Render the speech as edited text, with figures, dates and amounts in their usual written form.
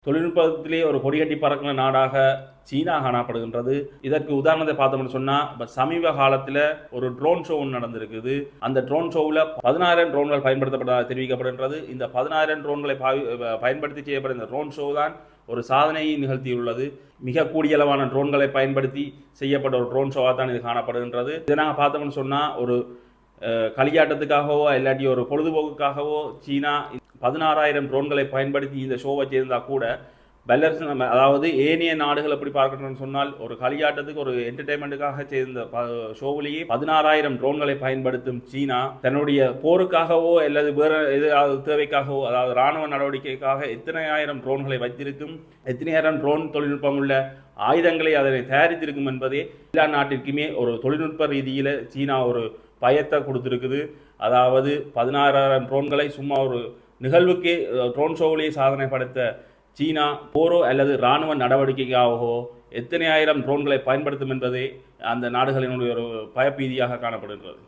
தொழில்நுட்பத்திலே ஒரு கொடிகட்டி பறக்கிற நாடாக சீனா காணப்படுகின்றது. இதற்கு உதாரணத்தை பார்த்தோம்னு சொன்னால், இப்போ சமீப காலத்தில் ஒரு ட்ரோன் ஷோ ஒன்று நடந்திருக்குது. அந்த ட்ரோன் ஷோவில் 10,000 ட்ரோன்கள் பயன்படுத்தப்பட்டதாக தெரிவிக்கப்படுகின்றது. இந்த 10,000 ட்ரோன்களை பயன்படுத்தி செய்யப்பட்ட இந்த ட்ரோன் ஷோ தான் ஒரு சாதனையை நிகழ்த்தியுள்ளது. மிக கூடியளவான ட்ரோன்களை பயன்படுத்தி செய்யப்பட்ட ஒரு ட்ரோன் ஷோவாக தான் இது காணப்படுகின்றது. இதை நாங்கள் பார்த்தோம்னு சொன்னால், ஒரு களியாட்டத்துக்காகவோ இல்லாட்டி ஒரு பொழுதுபோக்குக்காகவோ சீனா 16,000 ட்ரோன்களை பயன்படுத்தி இந்த ஷோவை செய்திருந்தால் கூட பெல்லர்ஸ் அதாவது ஏனைய நாடுகள் எப்படி பார்க்கணும்னு சொன்னால், ஒரு களியாட்டத்துக்கு ஒரு என்டர்டைன்மெண்ட்டுக்காக செய்த ஷோவிலேயே 16,000 ட்ரோன்களை பயன்படுத்தும் சீனா தன்னுடைய போருக்காகவோ அல்லது வேறு எதாவது தேவைக்காகவோ, அதாவது இராணுவ நடவடிக்கைக்காக எத்தனை ஆயிரம் ட்ரோன்களை வைத்திருக்கும், எத்தனை ஆயிரம் ட்ரோன் தொழில்நுட்பம் உள்ள ஆயுதங்களை அதனை தயாரித்திருக்கும் என்பதே எல்லா நாட்டிற்குமே ஒரு தொழில்நுட்ப ரீதியில் சீனா ஒரு பயத்தை கொடுத்துருக்குது. அதாவது 16,000 ட்ரோன்களை சும்மா ஒரு நிகழ்வுக்கே ட்ரோன் ஷோவிலேயே சாதனை படுத்த சீனா போரோ அல்லது இராணுவ நடவடிக்கைக்காகவோ எத்தனை ஆயிரம் ட்ரோன்களை பயன்படுத்தும் என்பதே அந்த நாடுகளினுடைய ஒரு பயப்பீதியாக காணப்படுகிறது.